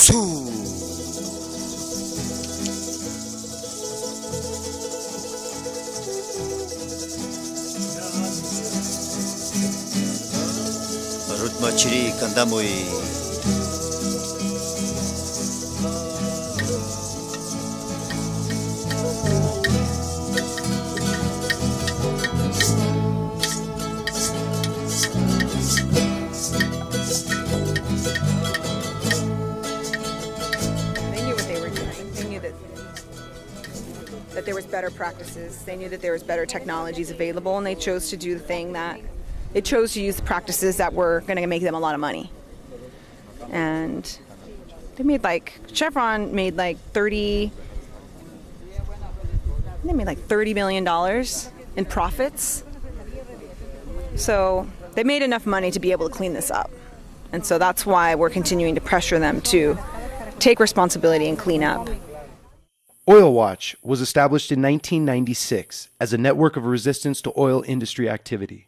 Marut machiri kandamoy. They knew what they were doing. They knew that there was better practices. They knew that there was better technologies available, and they chose to do the thing that they chose to use practices that were going to make them a lot of money. And they made Chevron made $30 million in profits. So they made enough money to be able to clean this up. And so that's why we're continuing to pressure them to take responsibility and clean up. Oilwatch was established in 1996 as a network of resistance to oil industry activity.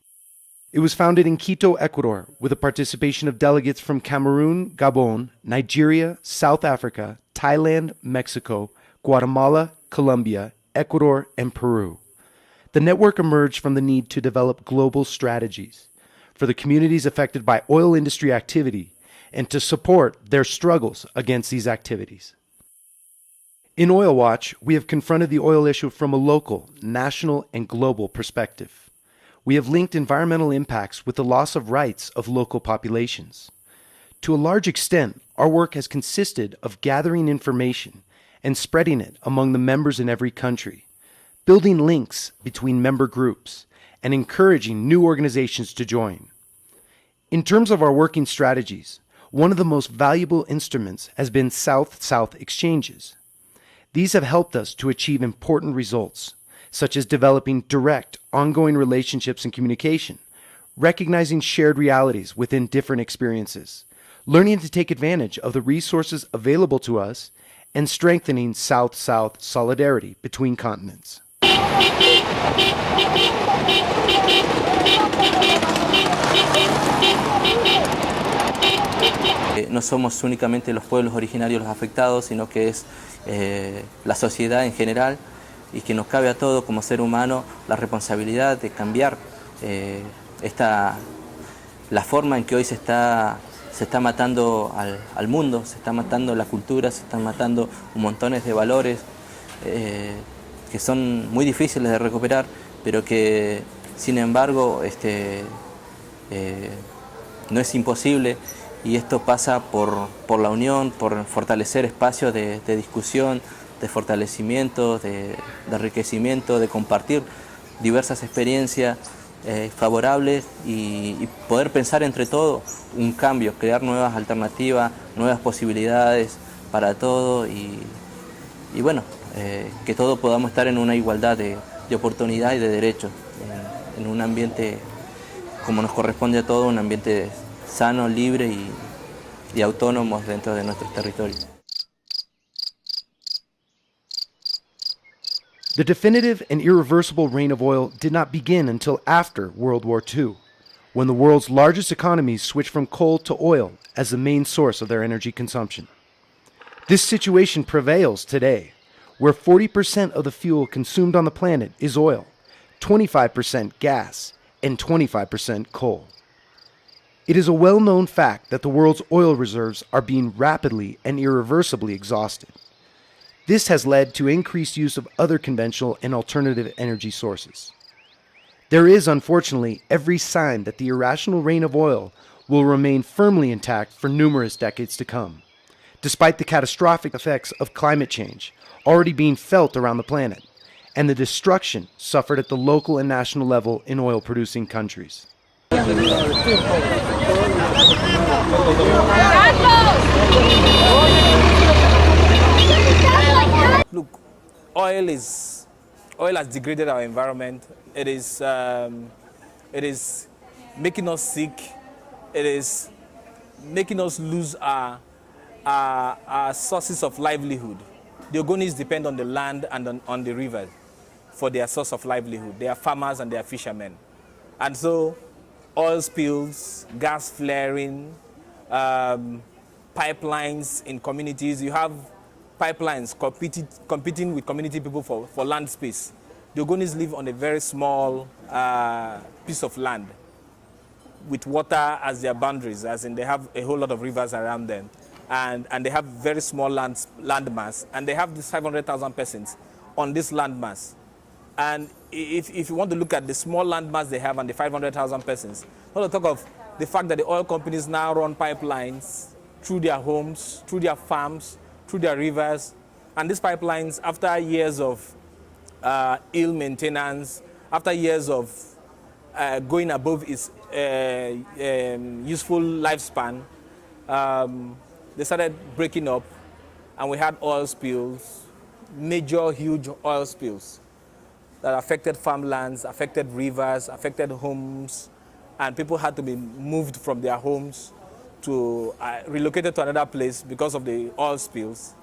It was founded in Quito, Ecuador, with the participation of delegates from Cameroon, Gabon, Nigeria, South Africa, Thailand, Mexico, Guatemala, Colombia, Ecuador, and Peru. The network emerged from the need to develop global strategies for the communities affected by oil industry activity and to support their struggles against these activities. In Oilwatch, we have confronted the oil issue from a local, national, and global perspective. We have linked environmental impacts with the loss of rights of local populations. To a large extent, our work has consisted of gathering information and spreading it among the members in every country, building links between member groups, and encouraging new organizations to join. In terms of our working strategies, one of the most valuable instruments has been South-South exchanges. These have helped us to achieve important results, such as developing direct, ongoing relationships and communication, recognizing shared realities within different experiences, learning to take advantage of the resources available to us, and strengthening South-South solidarity between continents. No somos únicamente los pueblos originarios los afectados, sino que es la sociedad en general, y que nos cabe a todos como ser humano la responsabilidad de cambiar la forma en que hoy se está matando al mundo, se está matando la cultura, se están matando montones de valores que son muy difíciles de recuperar, pero que sin embargo no es imposible, y esto pasa por la unión, por fortalecer espacios de discusión, de fortalecimiento, de enriquecimiento, de compartir diversas experiencias favorables y poder pensar entre todos un cambio, crear nuevas alternativas, nuevas posibilidades para todo y bueno, que todos podamos estar en una igualdad de oportunidad y de derechos, en un ambiente como nos corresponde a todos, un ambiente sano, libre y autónomos dentro de nuestros territorios. The definitive and irreversible reign of oil did not begin until after World War II, when the world's largest economies switched from coal to oil as the main source of their energy consumption. This situation prevails today, where 40% of the fuel consumed on the planet is oil, 25% gas, and 25% coal. It is a well-known fact that the world's oil reserves are being rapidly and irreversibly exhausted. This has led to increased use of other conventional and alternative energy sources. There is, unfortunately, every sign that the irrational reign of oil will remain firmly intact for numerous decades to come, despite the catastrophic effects of climate change already being felt around the planet, and the destruction suffered at the local and national level in oil-producing countries. Look, oil has degraded our environment. It is making us sick. It is making us lose our sources of livelihood. The Ogonis depend on the land and on the river for their source of livelihood. They are farmers and they are fishermen. And so oil spills, gas flaring, pipelines in communities. You have pipelines competing with community people for land space. The Ogonis live on a very small piece of land with water as their boundaries, as in they have a whole lot of rivers around them. And they have very small land mass, and they have this 500,000 persons on this land mass. And if you want to look at the small land mass they have and the 500,000 persons, not to talk of the fact that the oil companies now run pipelines through their homes, through their farms, through their rivers. And these pipelines, after years of ill maintenance, after years of going above its useful lifespan, they started breaking up, and we had oil spills, major, huge oil spills that affected farmlands, affected rivers, affected homes, and people had to be moved from their homes to relocated to another place because of the oil spills.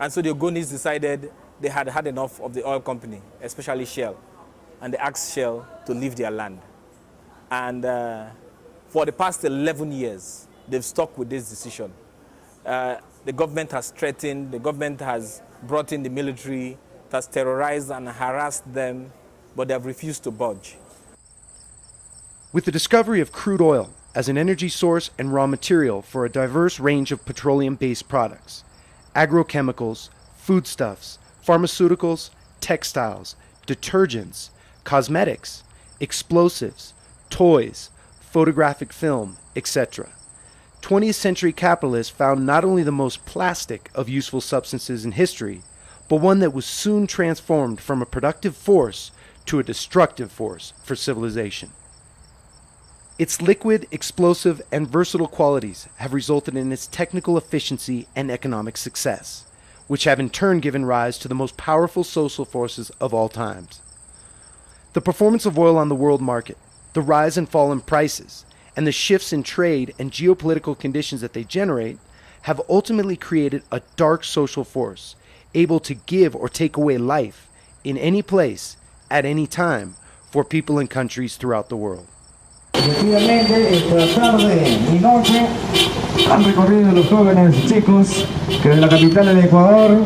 And so the Ogonis decided they had had enough of the oil company, especially Shell, and they asked Shell to leave their land. And for the past 11 years, they've stuck with this decision. The government has threatened, the government has brought in the military, it has terrorized and harassed them, but they have refused to budge. With the discovery of crude oil as an energy source and raw material for a diverse range of petroleum-based products, agrochemicals, foodstuffs, pharmaceuticals, textiles, detergents, cosmetics, explosives, toys, photographic film, etc. 20th century capitalists found not only the most plastic of useful substances in history, but one that was soon transformed from a productive force to a destructive force for civilization. Its liquid, explosive, and versatile qualities have resulted in its technical efficiency and economic success, which have in turn given rise to the most powerful social forces of all times. The performance of oil on the world market, the rise and fall in prices, and the shifts in trade and geopolitical conditions that they generate have ultimately created a dark social force able to give or take away life in any place, at any time, for people and countries throughout the world. Efectivamente, esta tarde y noche han recorrido los jóvenes chicos que de la capital del Ecuador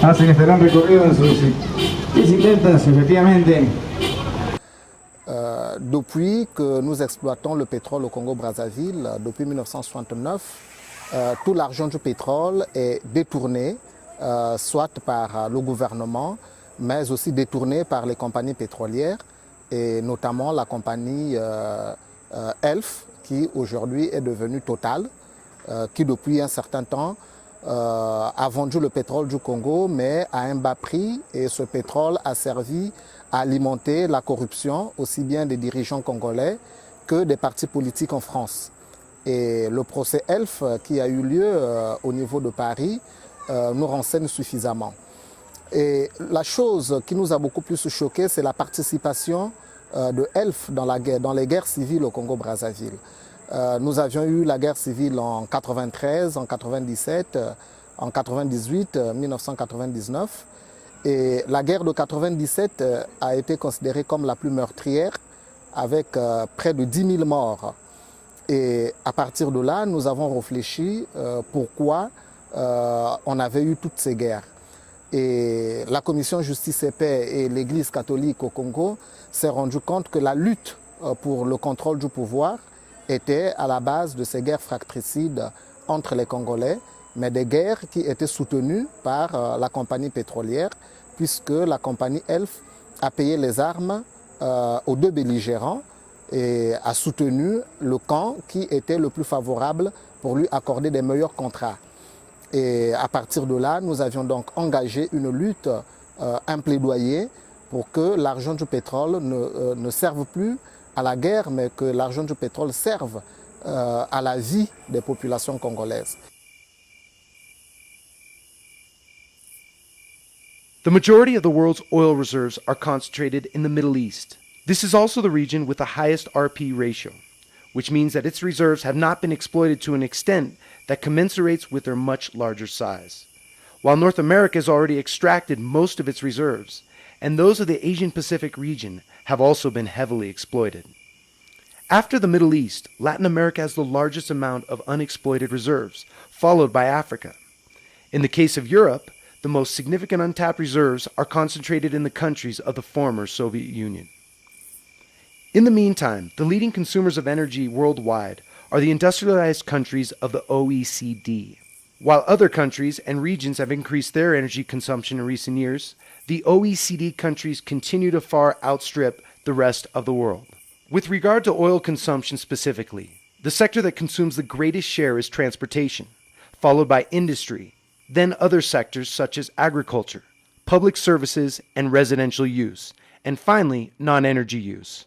hacen este gran recorrido en sus bicicletas, efectivamente. Depuis que nous exploitons le pétrole au Congo-Brazzaville, depuis 1969, tout l'argent du pétrole est détourné, soit par le gouvernement, mais aussi détourné par les compagnies pétrolières, et notamment la compagnie Elf, qui aujourd'hui est devenue Total, qui depuis un certain temps a vendu le pétrole du Congo, mais à un bas prix, et ce pétrole a servi à alimenter la corruption, aussi bien des dirigeants congolais que des partis politiques en France. Et le procès Elf qui a eu lieu au niveau de Paris nous renseigne suffisamment. Et la chose qui nous a beaucoup plus choqué, c'est la participation de Elf dans les guerres civiles au Congo-Brazzaville. Nous avions eu la guerre civile en 93, en 97, en 98, 1999. Et la guerre de 97 a été considérée comme la plus meurtrière, avec près de 10 000 morts. Et à partir de là, nous avons réfléchi pourquoi on avait eu toutes ces guerres. Et la Commission Justice et Paix et l'Église catholique au Congo s'est rendu compte que la lutte pour le contrôle du pouvoir était à la base de ces guerres fratricides entre les Congolais, mais des guerres qui étaient soutenues par la compagnie pétrolière, puisque la compagnie Elf a payé les armes aux deux belligérants et a soutenu le camp qui était le plus favorable pour lui accorder des meilleurs contrats. Et à partir de là, nous avions donc engagé une lutte, un plaidoyer pour que l'argent du pétrole ne serve plus à la guerre, mais que l'argent du pétrole serve à la vie des populations congolaises. The majority of the world's oil reserves are concentrated in the Middle East. This is also the region with the highest RP ratio, which means that its reserves have not been exploited to an extent that commensurates with their much larger size. While North America has already extracted most of its reserves, and those of the Asian Pacific region have also been heavily exploited. After the Middle East, Latin America has the largest amount of unexploited reserves, followed by Africa. In the case of Europe, the most significant untapped reserves are concentrated in the countries of the former Soviet Union. In the meantime, the leading consumers of energy worldwide are the industrialized countries of the OECD. While other countries and regions have increased their energy consumption in recent years, the OECD countries continue to far outstrip the rest of the world. With regard to oil consumption specifically, the sector that consumes the greatest share is transportation, followed by industry, then other sectors such as agriculture, public services, and residential use, and finally, non-energy use.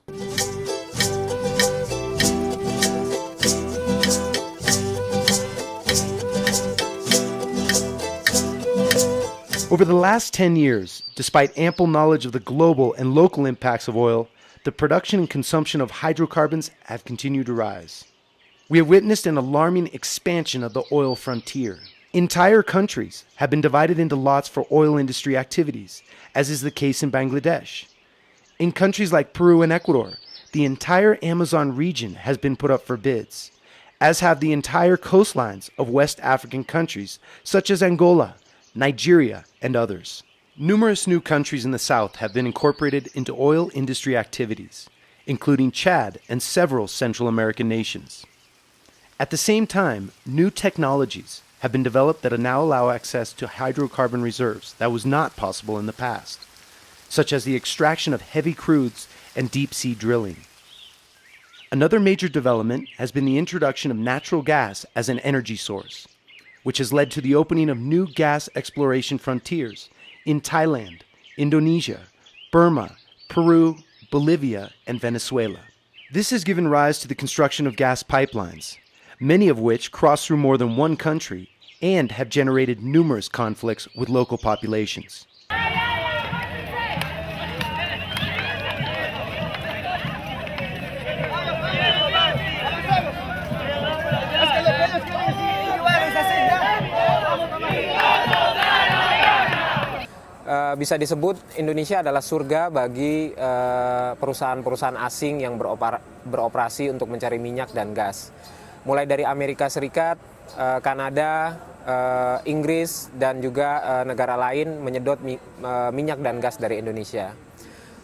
Over the last 10 years, despite ample knowledge of the global and local impacts of oil, the production and consumption of hydrocarbons have continued to rise. We have witnessed an alarming expansion of the oil frontier. Entire countries have been divided into lots for oil industry activities, as is the case in Bangladesh. In countries like Peru and Ecuador, the entire Amazon region has been put up for bids, as have the entire coastlines of West African countries such as Angola, Nigeria, and others. Numerous new countries in the south have been incorporated into oil industry activities, including Chad and several Central American nations. At the same time, new technologies have been developed that now allow access to hydrocarbon reserves that was not possible in the past, such as the extraction of heavy crudes and deep-sea drilling. Another major development has been the introduction of natural gas as an energy source, which has led to the opening of new gas exploration frontiers in Thailand, Indonesia, Burma, Peru, Bolivia, and Venezuela. This has given rise to the construction of gas pipelines, many of which cross through more than one country and have generated numerous conflicts with local populations. Bisa disebut Indonesia adalah surga bagi perusahaan-perusahaan asing yang beroperasi untuk mencari minyak dan gas. Mulai dari Amerika Serikat, Kanada, Inggris, dan juga negara lain menyedot minyak dan gas dari Indonesia.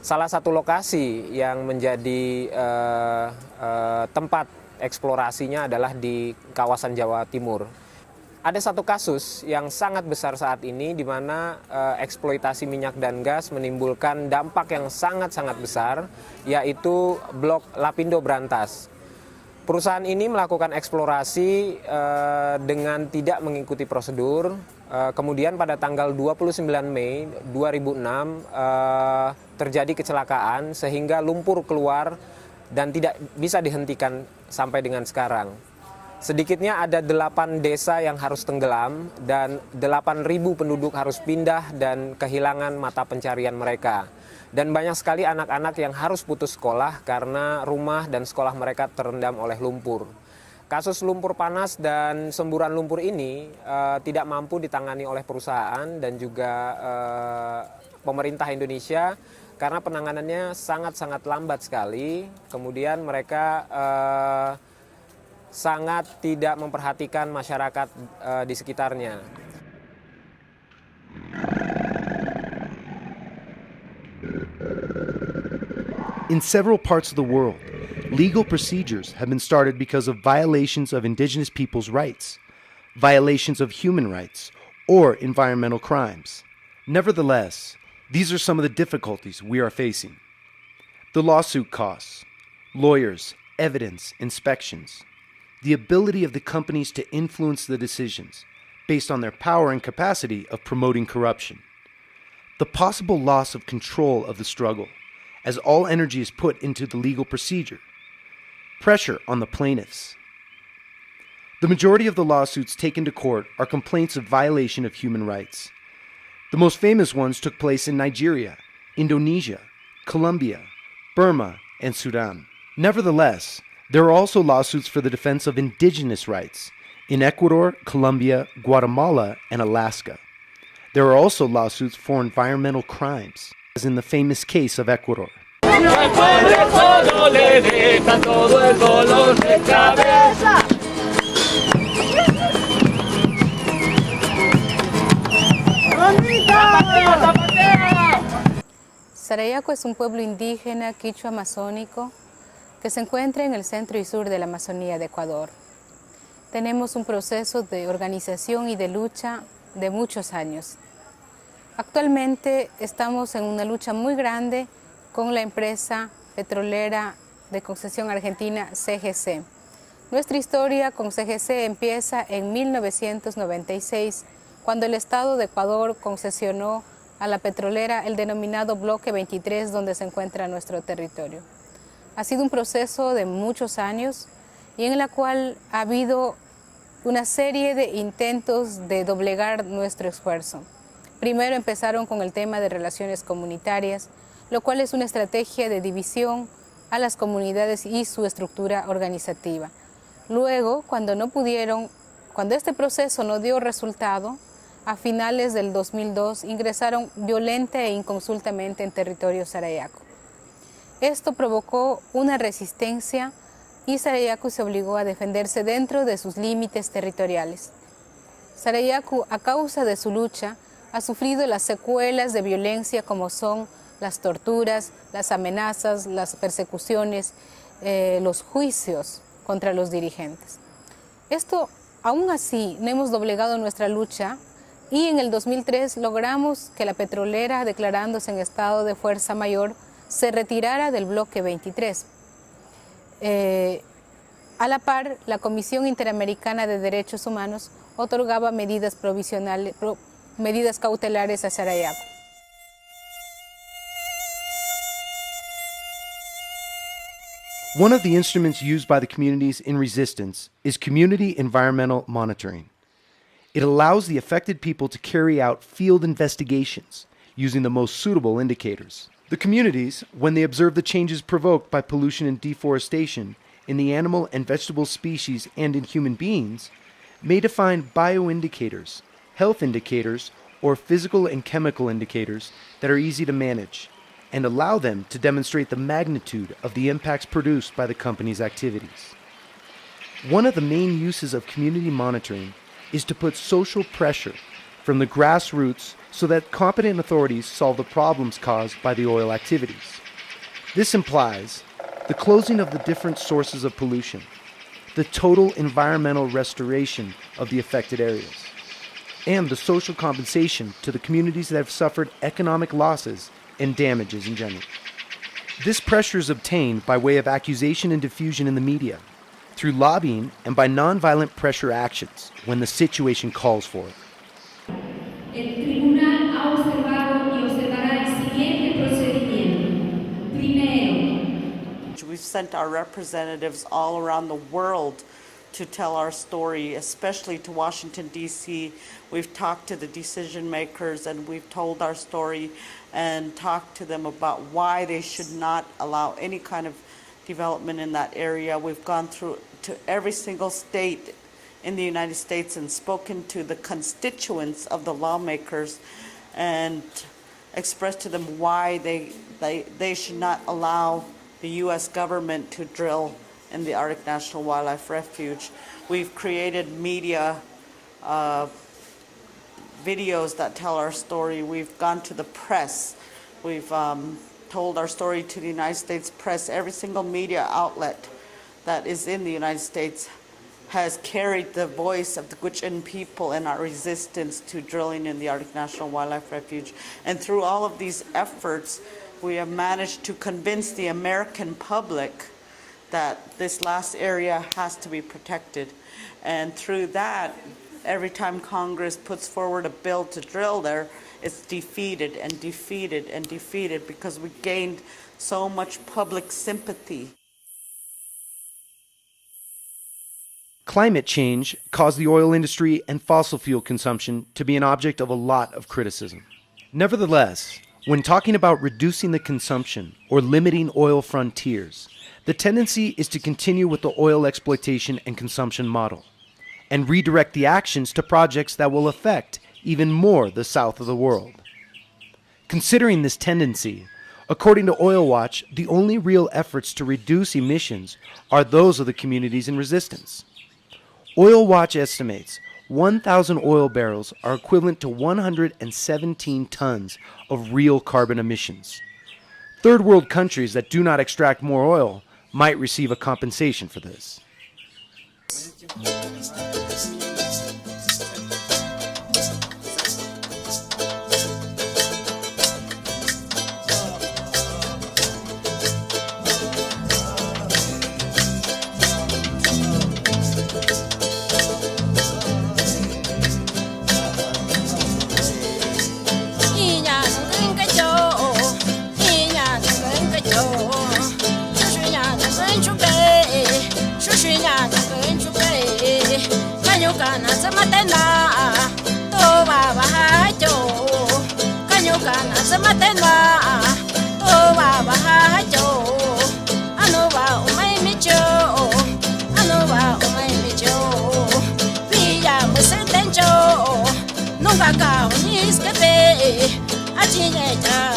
Salah satu lokasi yang menjadi tempat eksplorasinya adalah di kawasan Jawa Timur. Ada satu kasus yang sangat besar saat ini di mana eksploitasi minyak dan gas menimbulkan dampak yang sangat-sangat besar, yaitu blok Lapindo Brantas. Perusahaan ini melakukan eksplorasi dengan tidak mengikuti prosedur. Kemudian pada tanggal 29 Mei 2006 terjadi kecelakaan sehingga lumpur keluar dan tidak bisa dihentikan sampai dengan sekarang. Sedikitnya ada 8 desa yang harus tenggelam dan 8.000 penduduk harus pindah dan kehilangan mata pencarian mereka. Dan banyak sekali anak-anak yang harus putus sekolah karena rumah dan sekolah mereka terendam oleh lumpur. Kasus lumpur panas dan semburan lumpur ini tidak mampu ditangani oleh perusahaan dan juga pemerintah Indonesia karena penanganannya sangat-sangat lambat sekali. Kemudian mereka sangat tidak memperhatikan masyarakat di sekitarnya. In several parts of the world, legal procedures have been started because of violations of indigenous peoples' rights, violations of human rights, or environmental crimes. Nevertheless, these are some of the difficulties we are facing. The lawsuit costs, lawyers, evidence, inspections, the ability of the companies to influence the decisions based on their power and capacity of promoting corruption, the possible loss of control of the struggle as all energy is put into the legal procedure, pressure on the plaintiffs. The majority of the lawsuits taken to court are complaints of violation of human rights. The most famous ones took place in Nigeria, Indonesia, Colombia, Burma, and Sudan. Nevertheless, there are also lawsuits for the defense of indigenous rights in Ecuador, Colombia, Guatemala, and Alaska. There are also lawsuits for environmental crimes, as in the famous case of Ecuador. Sarayaco es un pueblo indígena quichua amazónico que se encuentra en el centro y sur de la Amazonía de Ecuador. Tenemos un proceso de organización y de lucha de muchos años. Actualmente estamos en una lucha muy grande con la empresa petrolera de concesión argentina CGC. Nuestra historia con CGC empieza en 1996, cuando el Estado de Ecuador concesionó a la petrolera el denominado Bloque 23, donde se encuentra nuestro territorio. Ha sido un proceso de muchos años y en la cual ha habido una serie de intentos de doblegar nuestro esfuerzo. Primero empezaron con el tema de relaciones comunitarias, lo cual es una estrategia de división a las comunidades y su estructura organizativa. Luego, cuando este proceso no dio resultado, a finales del 2002 ingresaron violenta e inconsultamente en territorio sarayaco. Esto provocó una resistencia y Sarayaco se obligó a defenderse dentro de sus límites territoriales. Sarayaco, a causa de su lucha, ha sufrido las secuelas de violencia como son las torturas, las amenazas, las persecuciones, los juicios contra los dirigentes. Aún así, no hemos doblegado nuestra lucha y en el 2003 logramos que la petrolera, declarándose en estado de fuerza mayor, se retirara del bloque 23. A la par, la Comisión Interamericana de Derechos Humanos otorgaba medidas cautelares a Sarayaco. One of the instruments used by the communities in resistance is community environmental monitoring. It allows the affected people to carry out field investigations using the most suitable indicators. The communities, when they observe the changes provoked by pollution and deforestation in the animal and vegetable species and in human beings, may define bioindicators, health indicators, or physical and chemical indicators that are easy to manage, and allow them to demonstrate the magnitude of the impacts produced by the company's activities. One of the main uses of community monitoring is to put social pressure from the grassroots so that competent authorities solve the problems caused by the oil activities. This implies the closing of the different sources of pollution, the total environmental restoration of the affected areas, and the social compensation to the communities that have suffered economic losses and damages in general. This pressure is obtained by way of accusation and diffusion in the media, through lobbying and by nonviolent pressure actions when the situation calls for it. El tribunal ha observado y observará el siguiente procedimiento. Primero, we've sent our representatives all around the world to tell our story, especially to Washington, D.C. We've talked to the decision makers and we've told our story and talked to them about why they should not allow any kind of development in that area. We've gone through to every single state in the United States and spoken to the constituents of the lawmakers and expressed to them why they should not allow the U.S. government to drill in the Arctic National Wildlife Refuge. We've created media videos that tell our story. We've gone to the press. We've told our story to the United States press. Every single media outlet that is in the United States has carried the voice of the Gwich'in people and our resistance to drilling in the Arctic National Wildlife Refuge. And through all of these efforts, we have managed to convince the American public that this last area has to be protected. And through that, every time Congress puts forward a bill to drill there, it's defeated and defeated and defeated because we gained so much public sympathy. Climate change caused the oil industry and fossil fuel consumption to be an object of a lot of criticism. Nevertheless, when talking about reducing the consumption or limiting oil frontiers, the tendency is to continue with the oil exploitation and consumption model and redirect the actions to projects that will affect even more the south of the world. Considering this tendency, According to Oilwatch, the only real efforts to reduce emissions are those of the communities in resistance. Oilwatch estimates 1,000 oil barrels are equivalent to 117 tons of real carbon emissions. Third world countries that do not extract more oil might receive a compensation for this. Nunca cao ni escape, a